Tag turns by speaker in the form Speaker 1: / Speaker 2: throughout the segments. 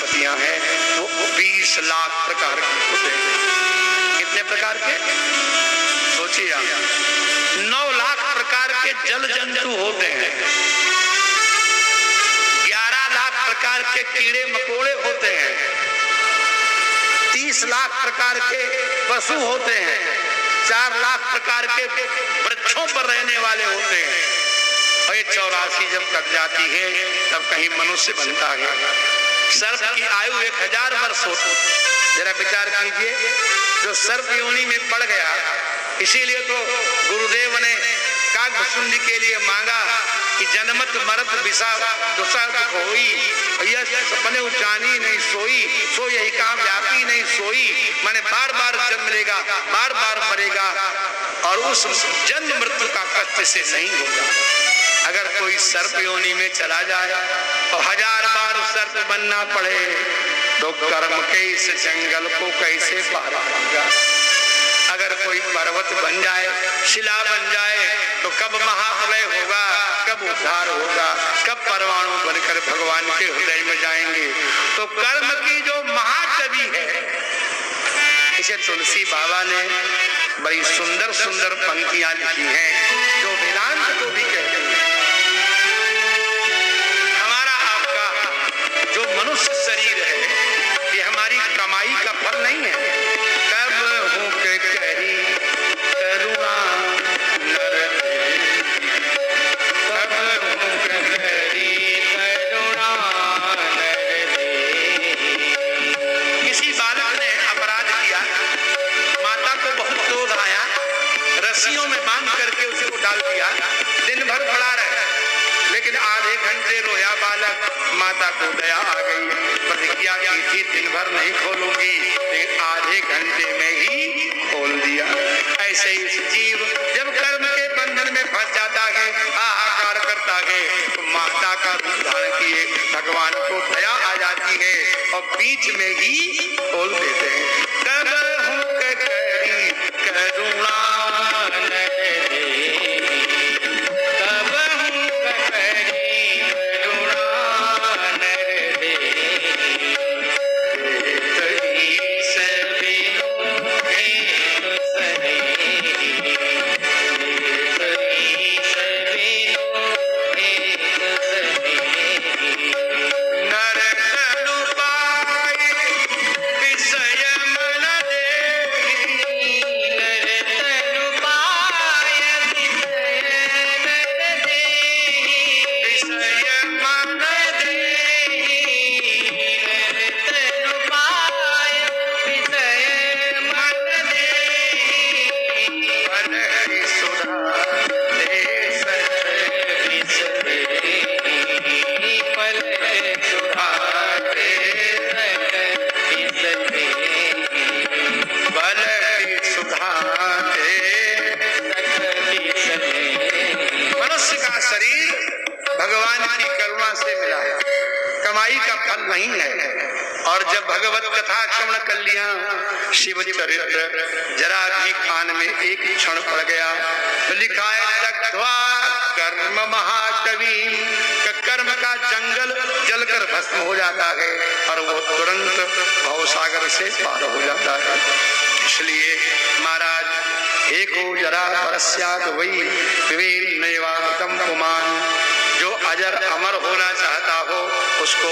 Speaker 1: वनस्पतियां हैं वो 20 लाख प्रकार के होते हैं। कितने प्रकार के? सोचिए आप। 9 लाख प्रकार के जल जंतु होते हैं, 11 लाख प्रकार के कीड़े मकोड़े होते हैं, 30 लाख प्रकार के पशु होते हैं, 4 लाख प्रकार के वृक्षों पर रहने वाले होते हैं। और ये 84 जब कट जाती है तब कहीं मनुष्य बनता है। सर्प की आयु 1000 वर्ष होती। जरा विचार कीजिए, जो सर्प योनि में पड़ गया, इसीलिए तो गुरुदेव ने काकभुसुंडी के लिए मांगा कि जनमत मरत विषा दुषा दुख होई, यह सपने उचानी नहीं सोई, सो यही काम व्यापी नहीं सोई। माने बार बार जन्म लेगा, बार बार मरेगा और उस जन्म मृत्यु का कष्ट से नहीं होगा। अगर कोई सर्प योनि में चला जाए और 1000 बार सर्प बनना पड़े तो कर्म के इस जंगल को कैसे पार होगा? अगर कोई पर्वत बन जाए, शिला बन जाए तो कब महाप्रलय होगा, कब उद्धार होगा, कब परमाणु बनकर भगवान के हृदय में जाएंगे? तो कर्म की जो महाकवि है, इसे तुलसी बाबा ने बड़ी सुंदर सुंदर पंक्तियां लिखी हैं जो वेदांत को भी कहते हैं। हमारा आपका जो मनुष्य शरीर है ये हमारी कमाई का फल नहीं है। कब हूँ के करी करुणा नर, कब हूँ के करी करुणा नर। किसी बालक ने अपराध किया, माता को बहुत क्रोध आया, रस्सियों में बांध करके उसको डाल दिया। दिन भर पड़ा रहा, लेकिन आधे घंटे रोया बालक, माता को दया आ गई, प्रतिज्ञा की थी दिन भर नहीं खोलूंगी, लेकिन आधे घंटे में ही खोल दिया। ऐसे ही जीव जब कर्म के बंधन में फंस जाता है, हाहाकार करता है, तो माता का रूप धारण किए भगवान को दया आ जाती है और बीच में ही खोल देते हैं। कब हूँ करी करुणा नहीं है। और जब भगवत कथा श्रवण कर लिया, शिव चरित्र जरा भी कान में एक क्षण पड़ गया तो लिखा है दग्ध्वा कर्म महाकवि, कर्म का जंगल जलकर भस्म हो जाता है और वो तुरंत भवसागर से पार हो जाता है। इसलिए महाराज एको जरा परस्याद वही विवेक नैवागतम पुमान, जो अजर अमर होना चाहता हो उसको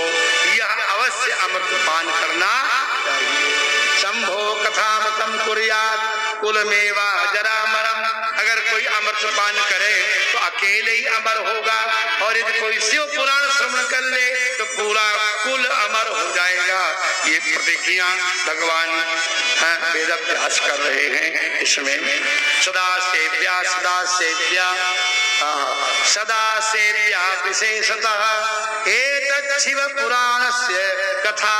Speaker 1: यह अवश्य अमृत पान करना चाहिए। शंभो कथामृतम कुर्यात् कुलमेवा जरामरम, अगर कोई अमृत पान करे तो अकेले ही अमर होगा, और यदि कोई शिव पुराण श्रवण कर ले तो पूरा कुल अमर हो जाएगा। ये प्रतिज्ञा भगवान वेद व्यास कर रहे हैं। इसमें सदा सेव्या सदा सेव्या विशेषतः एतत् शिव पुराणस्य कथा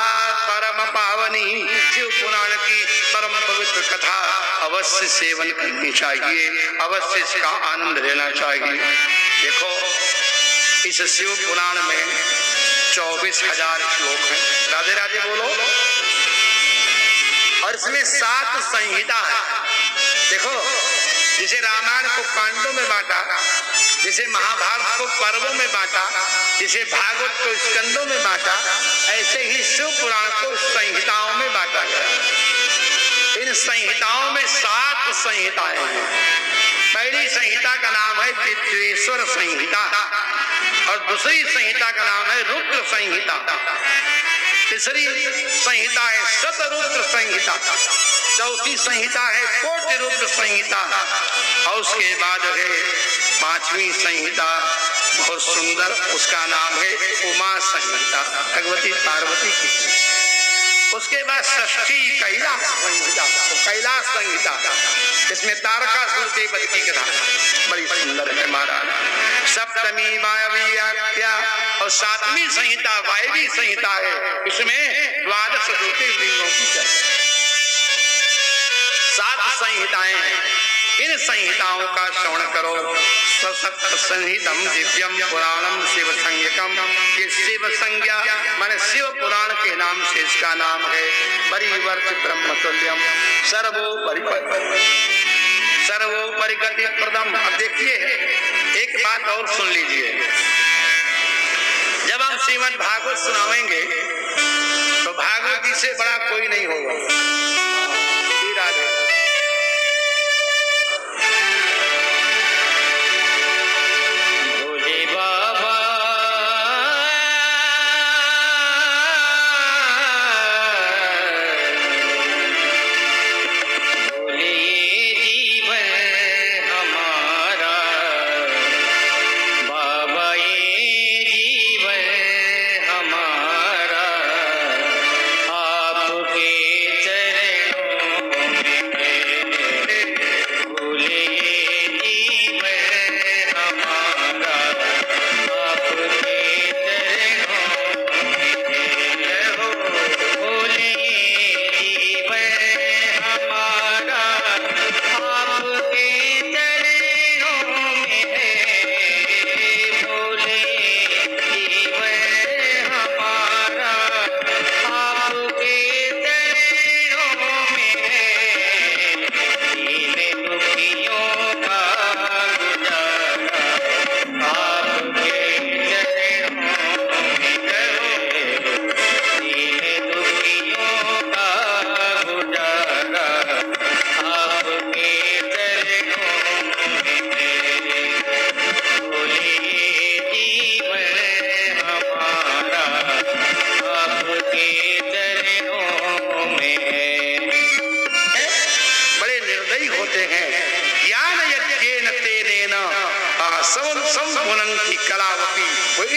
Speaker 1: परम पावनी, शिव पुराण की परम पवित्र कथा अवश्य सेवन करनी चाहिए, अवश्य इसका आनंद लेना चाहिए। देखो इस शिव पुराण में 24,000 श्लोक हैं, राधे राधे बोलो, और इसमें 7 संहिता है। देखो जिसे रामायण को कांडों में बांटा, जैसे महाभारत को पर्वों में बांटा, जैसे भागवत को स्कंदों में बांटा, ऐसे ही शिव पुराण को संहिताओं में बांटा गया। इन संहिताओं में 7 संहिताएं हैं। पहली संहिता का नाम है विद्वेश्वर संहिता और दूसरी संहिता का नाम है रुद्र संहिता, तीसरी संहिता है शतरुद्र संहिता, चौथी संहिता है कोटि रुद्र संहिता और उसके बाद है 5वीं संहिता बहुत सुंदर, उसका नाम है उमा संहिता, भगवती पार्वती की। उसके बाद षष्ठी कैलाश संहिता, कैलाश संहिता, इसमें तारकासुर के वध की कथा बड़ी सुंदर है महाराज। सप्तमी वायवी आख्या और 7वीं संहिता वायवी संहिता है, इसमें 12 ज्योतिर्लिंगों की चर्चा। 7 संहिताएं हैं। इन संहिताओं का श्रवण करो। संहितम दिव्यम पुराणम शिव संज्ञकम, ये शिव संज्ञा माने शिव पुराण के नाम से इसका नाम है। परिवर्त ब्रह्मतुल्यम सर्वोपरि गति प्रदम। अब देखिए एक बात और सुन लीजिए, जब हम श्रीमद् भागवत सुनावेंगे तो भागवत जी से बड़ा कोई नहीं होगा।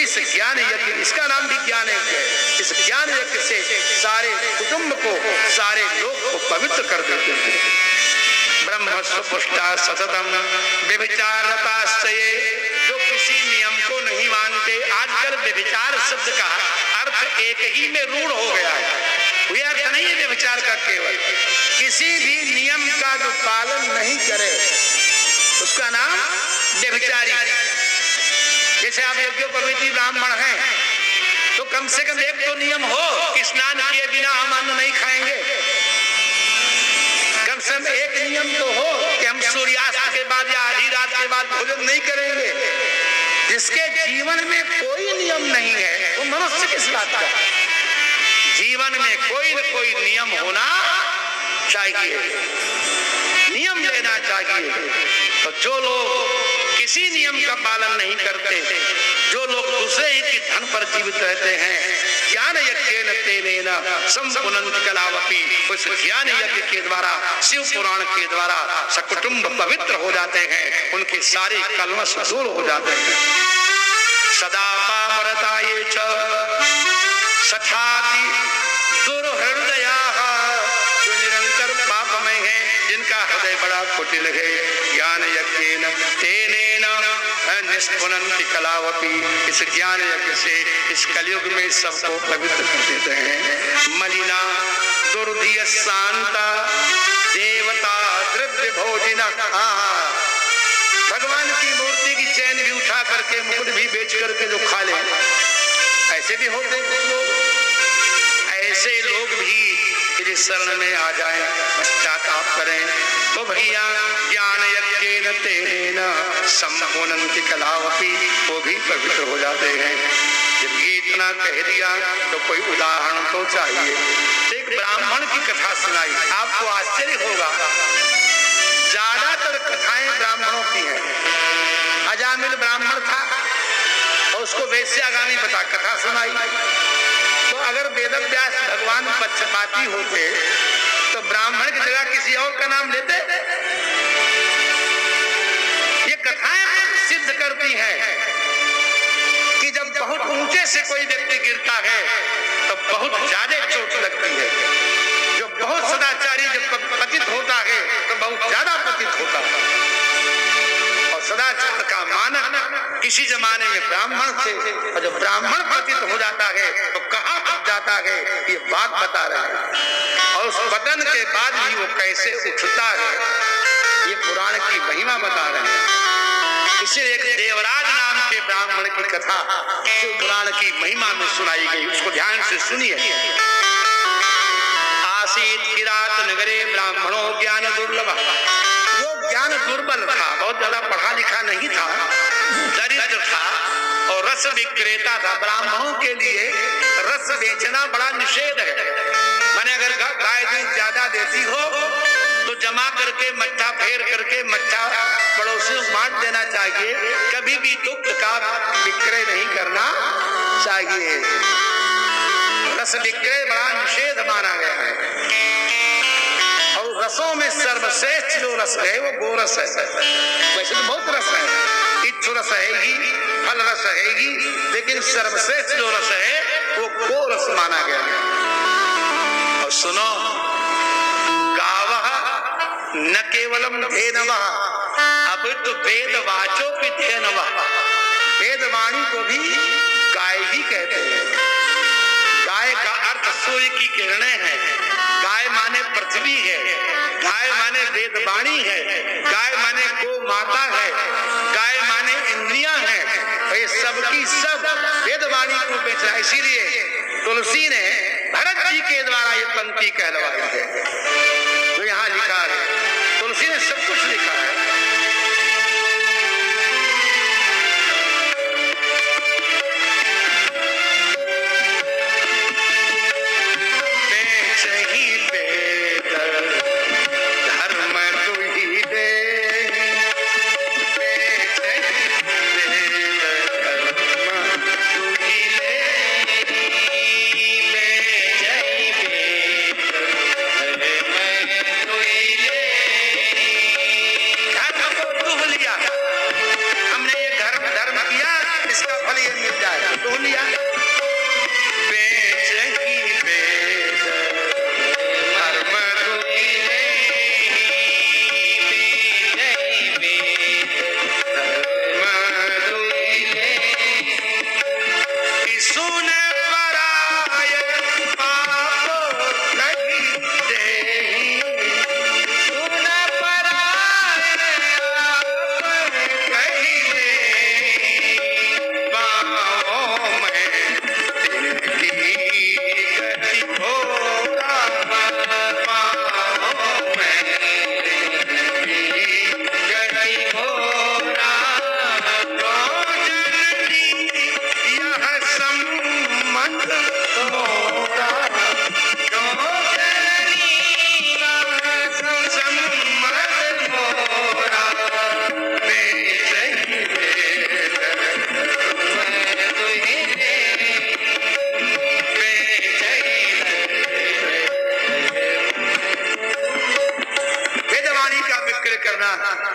Speaker 1: इस ज्ञान यज्ञ, इसका नाम भी ज्ञान यज्ञ है। इस ज्ञान यज्ञ से सारे कुटुंब को, सारे लोग को पवित्र कर देते हैं। ब्रह्मस्वपुष्टा सततम व्यभिचारताश्चये, जो किसी नियम को नहीं मानते। आजकल व्यभिचार शब्द का अर्थ एक ही में रूढ़ हो गया है। यह अर्थ नहीं है व्यभिचार का, केवल किसी भी नियम का जो पालन नहीं करे उसका नाम व्यभिचारी। जैसे आप यज्ञोपवीत ब्राह्मण हैं तो कम से कम एक तो नियम हो कि स्नान किए बिना हम अन्न नहीं खाएंगे। कम से कम एक नियम तो हो कि हम सूर्यास्त के बाद या आधी रात के बाद भोजन नहीं करेंगे। जिसके जीवन में कोई नियम नहीं है वो मनुष्य किस बात का। जीवन में कोई न कोई नियम होना चाहिए, नियम लेना चाहिए। तो जो लोग किसी नियम का पालन नहीं करते, जो लोग दूसरे ही के धन पर जीवित रहते हैं, ज्ञान यज्ञेन तेनेन संपुनन्ति कलावपि, उस ज्ञान यज्ञ के द्वारा, शिव पुराण के द्वारा सकुटुंब पवित्र हो जाते हैं, उनके सारे कलमश दूर हो जाते हैं। सदा पापरताये च सठाति दुर्हृदयाः, जो निरंतर पापमय है, जिनका हृदय बड़ा कुटिल है, ज्ञान यज्ञेन तेनेन निष्पुनन्ति कलावपि, इस ज्ञान यज्ञ से इस कलयुग में सबको पवित्र कर देते हैं। मलिना दुर्धिय शांता देवता द्रव्य भोजिना, भगवान की मूर्ति की चैन भी उठा करके, मुकुट भी बेच करके जो खा ले, ऐसे भी होते कुछ लोग। ऐसे लोग भी यदि शरण में आ जाएं, पश्चाताप करें, तो भैया ज्ञान यज्ञेन तेन सम्पुनन्ति कलावपि, वो भी पवित्र हो जाते हैं। जब ये इतना कह दिया तो कोई उदाहरण तो चाहिए। एक ब्राह्मण की कथा सुनाई, आपको आश्चर्य होगा, ज्यादातर कथाएं ब्राह्मणों की हैं। अजामिल ब्राह्मण था और उसको वैश्यागामी बता कथा सुनाई। तो अगर वेदव्यास भगवान पक्षपाती होते तो ब्राह्मण की जगह किसी और का नाम लेते। ये कथाएं सिद्ध करती हैं कि जब बहुत ऊंचे से कोई व्यक्ति गिरता है तो बहुत ज्यादा चोट लगती है। जो बहुत सदाचारी जब पतित होता है तो बहुत ज्यादा पतित होता है। और सदाचार का मानक किसी जमाने में ब्राह्मण थे, और जब ब्राह्मण पतित हो जाता है तो कहाँ तक जाता है, ये बात बता रहे हैं। और उस पतन के बाद भी वो कैसे उठता है, ये पुराण की महिमा बता रहे हैं। इसलिए एक देवराज नाम के ब्राह्मण की कथा जो पुराण की महिमा में सुनाई गई, उसको ध्यान से सुनिए। आसीत किरात नगरे ब्राह्मणों ज्ञान दुर्लभ। वो ज्ञान दुर्बल था, बहुत ज्यादा पढ़ा लिखा नहीं था, दरिद्र था और रस विक्रेता था। ब्राह्मणों के लिए रस बेचना बड़ा निषेध है। माने अगर गाय दूध ज्यादा देती हो तो जमा करके मट्ठा फेर करके मट्ठा पड़ोसियों को बांट देना चाहिए। कभी भी दुग्ध का विक्रय नहीं करना चाहिए। रस विक्रय बड़ा निषेध माना गया है। और रसों में सर्वश्रेष्ठ जो रस है वो गोरस है। वैसे तो बहुत रस है, इच्छु रस है, फल रस है, लेकिन सर्वश्रेष्ठ जो रस है वो गोरस माना गया है। और सुनो, गावः न केवलम धेनवः, अब तो वेद वाचो भी धेनवः। वेदवाणी को भी गाय ही कहते हैं। गाय का अर्थ सूर्य की किरणें हैं। गाय माने पृथ्वी है, गाय माने वेदवाणी है, गाय माने गो माता है, गाय माने इंद्रियां हैं। ये सबकी सब वेदवाणी को बेचा। इसीलिए तुलसी ने भरत जी के द्वारा ये पंक्ति कहलवाई है जो यहाँ लिखा है। तुलसी ने सब कुछ लिखा है।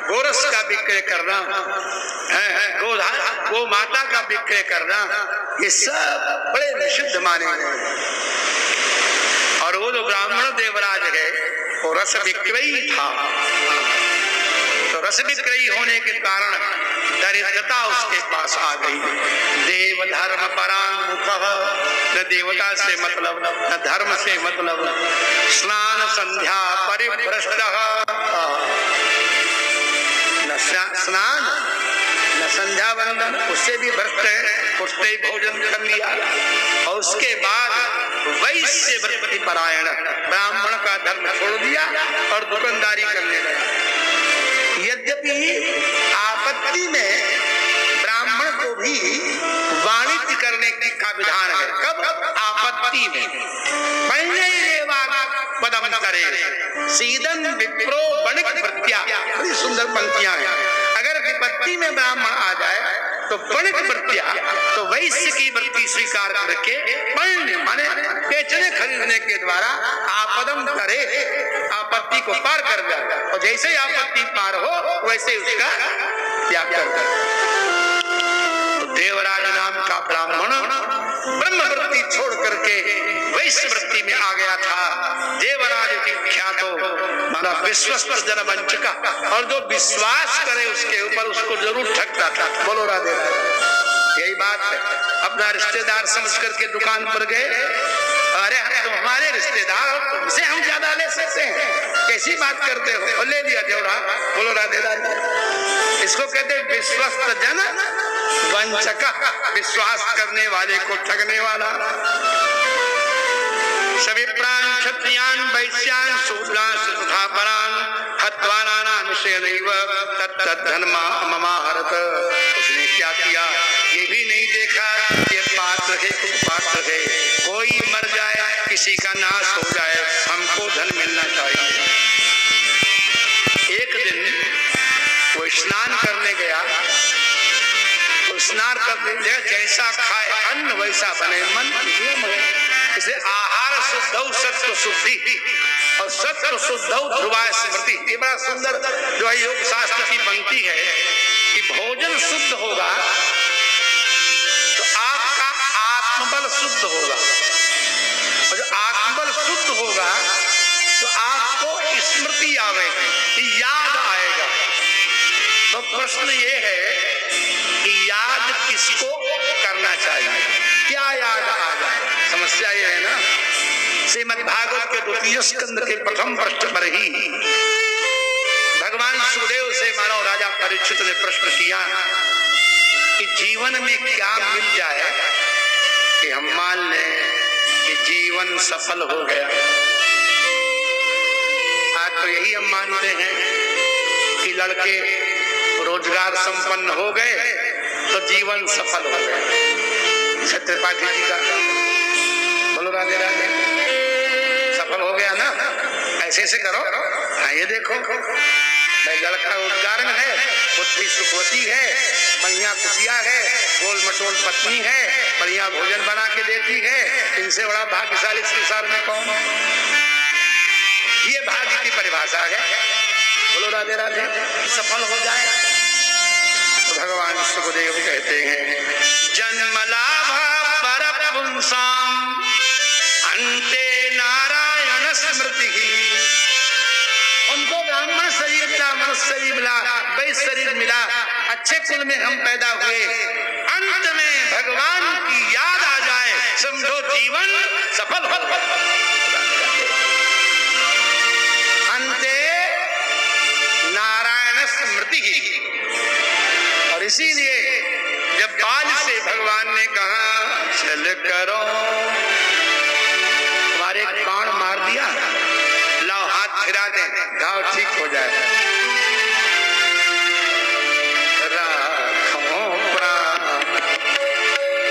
Speaker 1: गोरस का विक्रय करना, गो माता का विक्रय करना, ये सब बड़े निषिद्ध माने गए। और वो जो ब्राह्मण देवराज है वो रस विक्रयी था। तो रस विक्रयी होने के कारण दरिद्रता उसके पास आ गई। देव धर्म परांगमुख, न देवता से मतलब न धर्म से मतलब। स्नान संध्या परिभ्रष्ट, स्नान न संध्या वंदन, उससे भी भ्रष्ट है। उठते ही भोजन कर लिया और उसके बाद वैश्य वृत्ति परायण, ब्राह्मण का धर्म छोड़ दिया और दुकानदारी करने लगा। यद्यपि आपत्ति में ब्राह्मण को भी वाणिज्य करने का विधान है। कब? आपत्ति में। पदम करे सीदन विप्रो वणिक वृत्त्या, बड़ी सुंदर पंक्तियां हैं। अगर विपत्ति में ब्राह्मण आ जाए तो वणिक वृत्त्या, तो वैश्य की वृत्ति स्वीकार करके पण्य माने बेचने खरीदने के द्वारा आपदम करे, आपत्ति को पार कर जाए, और जैसे आपत्ति पार हो वैसे उसका त्याग कर जाए। देवराज नाम का ब्राह्मण ब्रह्म वृत्ति छोड़ करके वैश्य वृत्ति में आ गया था। देवराज विख्यातो माना विश्वस्त जन वंचका, और जो विश्वास करे उसके ऊपर उसको जरूर ठगता था। बोलो राधे राधे। यही बात है। अपना रिश्तेदार समझ करके दुकान पर गए, अरे तो हमारे रिश्तेदार हो, तुमसे हम ज्यादा ले सकते हैं, कैसी बात करते हो, और ले लिया जोड़ा। बोलो राधे राधे। इसको कहते हैं विश्वस्त जन वंचका, विश्वास करने वाले को ठगने वाला। सभी प्राण क्षत्रियान वैश्यान शूद्रान तथा परान हत्वा नानांशेनैव तद्धर्मा ममाहरत। उसने क्या किया? ये भी नहीं देखा ये पात्र है कुपात्र है, कोई मर जाए किसी का नाश हो जाए, हमको धन मिलना चाहिए। एक दिन वो स्नान करने गया, स्नान करते जैसा खाए अन्न वैसा बने मन। इसे आहार शुद्ध सत्व शुद्धि और सत्व शुद्ध ध्रुवा स्मृति। ये बड़ा सुंदर जो है योग शास्त्र की पंक्ति है कि भोजन शुद्ध होगा तो आपका आत्मबल शुद्ध होगा, और जो आत्मबल शुद्ध होगा तो आपको स्मृति आवेगी, याद आएगा। तो प्रश्न ये है कि याद किसको करना चाहिए, क्या याद आ जाए? समस्या ये है ना। श्रीमद् भागवत के द्वितीय स्कंद के प्रथम पृष्ठ पर ही भगवान सुखदेव से मानो राजा परीक्षित ने प्रश्न किया कि जीवन में क्या मिल जाए कि हम मान लें कि जीवन सफल हो गया। आज तो यही हम मानते हैं कि लड़के रोजगार संपन्न हो गए तो जीवन सफल हो गया। छत्रपाठी जी का बोलो राधे राधे, सफल हो गया ना। ऐसे ऐसे करो, हाँ ये देखो भाई लड़का उद्गारण है, पुत्री सुखवती है, बढ़िया कुटिया है, गोल मटोल पत्नी है, बढ़िया भोजन बना के देती है, इनसे बड़ा भाग्यशाली संसार में कौन? ये भाग्य की परिभाषा है। बोलो राधे राधे। सफल हो जाए तो भगवान सुखदेव कहते हैं जन्म लाभ पर पुंसाम अंते नारायण स्मृति। उनको ब्राह्मण शरीर मिला, मनुष्य शरीर मिला, वैश्य शरीर मिला, अच्छे कुल में हम पैदा हुए, अंत में भगवान की याद आ जाए समझो जीवन सफल हो। अंते नारायण स्मृति। और इसीलिए जब बाल से भगवान ने कहा चल करो, तुम्हारे एक बाण मार दिया, लाओ हाथ फिरा दे, घाव ठीक हो जाए। राखो प्राण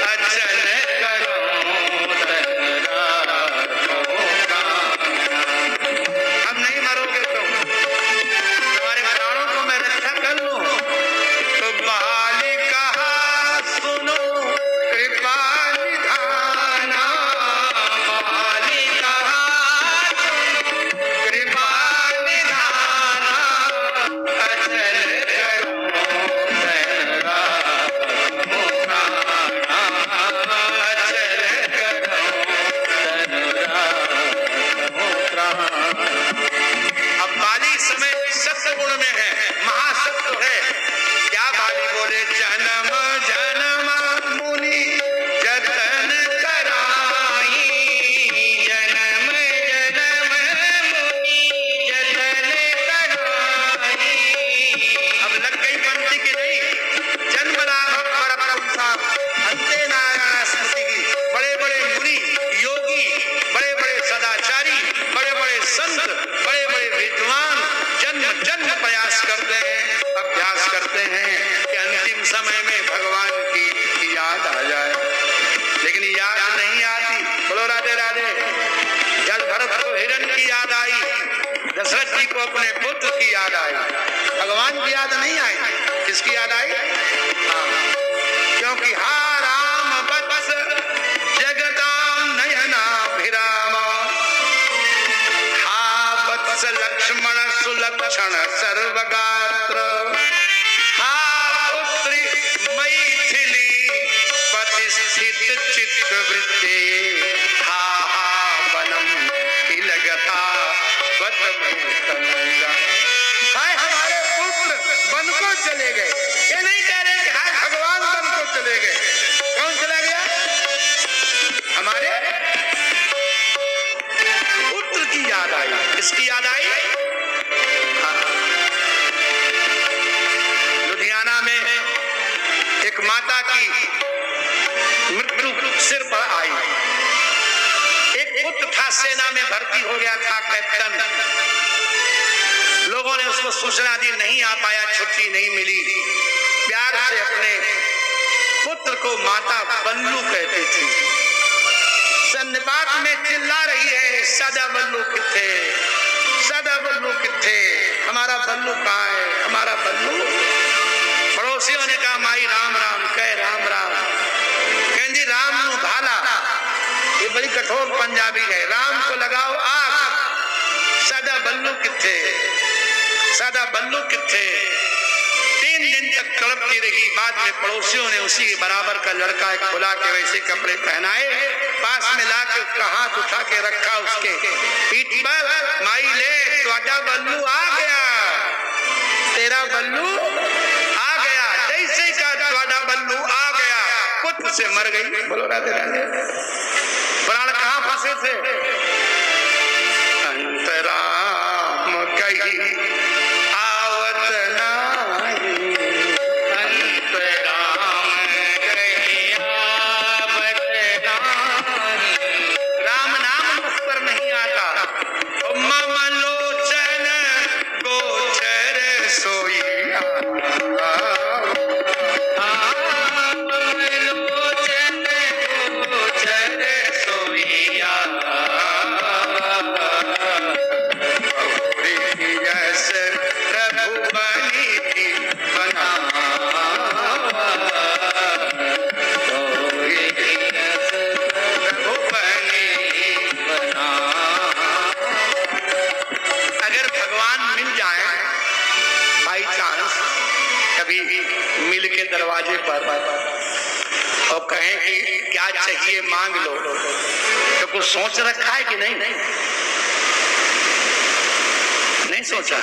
Speaker 1: अचल करो, अब नहीं मरोगे तुम, तुम्हारे प्राणों को मैं रक्षा कर लूं। तो बाल कहा सुनो कृपा निधाना, बाल कहा कृपा निधाना, दशरथ जी को अपने पुत्र की याद आई, भगवान की याद नहीं आई। किसकी याद आई? क्योंकि हा राम वत्स जगदाम नयनाभिराम, हा वत्स लक्ष्मण सुलक्षण सर्वगात्र, हा पुत्री मैथिली प्रतिष्ठित चित्तवृत्ति, हा हा वनम किलगता हाय हमारे पुत्र वन को चले गए। ये नहीं कह रहे कि हाय भगवान वन को चले गए। कौन चला गया? हमारे पुत्र की याद आई। किसकी याद आई? लुधियाना में एक माता की मृत्यु सिर पर आई। एक पुत्र था, सेना में भर्ती हो गया था, कैप्टन। लोगों ने उसको सूचना दी, नहीं आ पाया, छुट्टी नहीं मिली। प्यार से अपने पुत्र को माता बल्लू कहती थी। सन्निपात में चिल्ला रही है, सदा बल्लू किथे, सदा बल्लू किथे, हमारा बल्लू कहाँ है, हमारा बल्लू। पड़ोसियों ने कहा माई राम राम कह, राम राम कहती, राम नु भाला, ये बड़ी कठोर पंजाबी है, राम को लगाओ आग, सदा बल्लू किथे, सदा बल्लू किथे। 3 दिन तक तड़पती रही। बाद में पड़ोसियों ने उसी बराबर का लड़का एक बुला के वैसे कपड़े पहनाए, पास में लाके उसका हाथ उठा के रखा उसके पीठ पर, माई ले तुझा बल्लू आ गया, तेरा बल्लू आ गया। जैसे का तुझा बल्लू आ गया, पुत्र से मर गई। बोलो राधे राधे। प्राण कहाँ फंसे थे? अंतराम कही आवत नाही, अंतराम कही आवत नाही, राम नाम मुख पर नहीं आता। मम लोचन गोचर सोई, दरवाजे पर और कहें कि क्या चाहिए मांग लो, तो कुछ सोच रखा है कि नहीं? नहीं सोचा।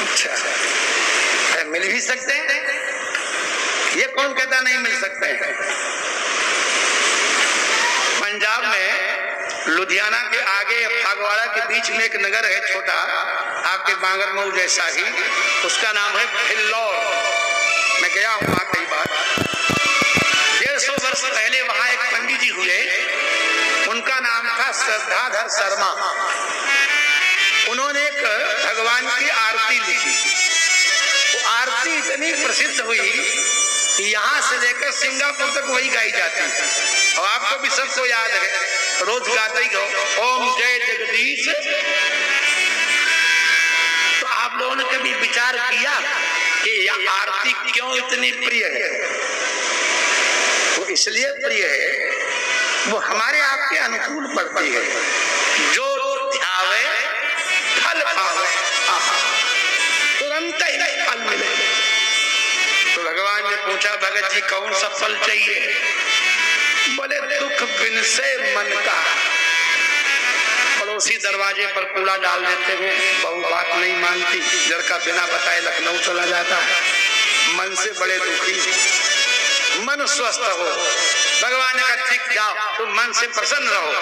Speaker 1: अच्छा, मिल भी सकते हैं? ये कौन कहता नहीं मिल सकते हैं? पंजाब में लुधियाना के आगे फागवाड़ा के बीच में एक नगर है छोटा, आपके बांगरमऊ जैसा ही, उसका नाम है फिल्लौर। मैं गया हूँ वहाँ कई बार। 150 वर्ष पहले वहाँ एक पंडित जी हुए, उनका नाम था श्रद्धाधर शर्मा। उन्होंने एक भगवान की आरती लिखी। वो आरती इतनी प्रसिद्ध हुई कि यहाँ से लेकर सिंगापुर तक वही गाई जाती है। और आपको भी सबको याद है, रोज गाते ही हो, ओम जय जगदीश। तो आप लोगों ने कभी विचार किया कि यह आरती क्यों इतनी प्रिय है? वो इसलिए प्रिय है, वो हमारे आपके अनुकूल पड़ती है। जो ध्यावे फल पावे, तुरंत ही फल मिले। तो भगवान ने पूछा, भगत जी कौन सा फल चाहिए? बोले दुख बिन से मन का। पड़ोसी दरवाजे पर कूड़ा डाल देते हैं, बहू बात नहीं मानती, लड़का बिना बताए लखनऊ चला जाता है, मन से बड़े दुखी, मन स्वस्थ हो। भगवान ने कहा ठीक जाओ, तुम मन से प्रसन्न रहो।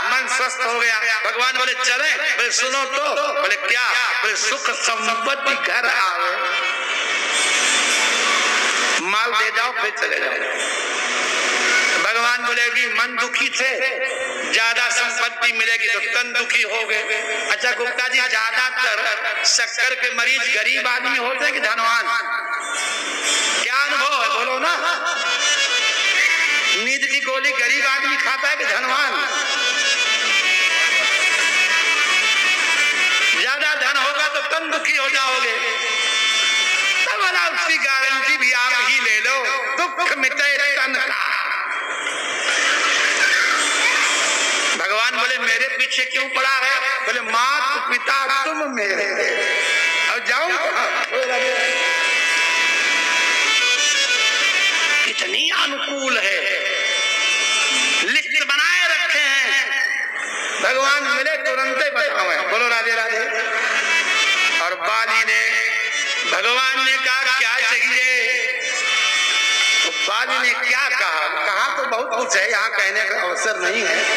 Speaker 1: मन स्वस्थ हो गया। भगवान बोले चले? बोले सुनो तो। बोले क्या? बोले सुख संपत्ति घर आवे, माल दे जाओ फिर चले जाओ। भगवान बोले भी मन दुखी थे, ज्यादा संपत्ति मिलेगी तो तन दुखी हो गए। अच्छा गुप्ता जी, ज्यादातर शक्कर के मरीज गरीब आदमी होते हैं कि धनवान? क्या अनुभव है, बोलो ना। नींद की गोली गरीब आदमी खाता है कि धनवान? हो जाओगे। तब बोला उसकी गारंटी भी आप ही ले लो, दुख मिटे तन का। भगवान बोले मेरे पीछे क्यों पड़ा है? बोले माता पिता तुम मेरे, अब जाऊं कितनी अनुकूल है, लिस्ट बनाए रखे हैं। भगवान मिले तुरंत ही बताओ, बोलो राधे राधे। और बाली ने, भगवान ने कहा क्या चाहिए? तो बाली ने क्या कहा? कहा तो बहुत कुछ है, यहाँ कहने का अवसर नहीं है।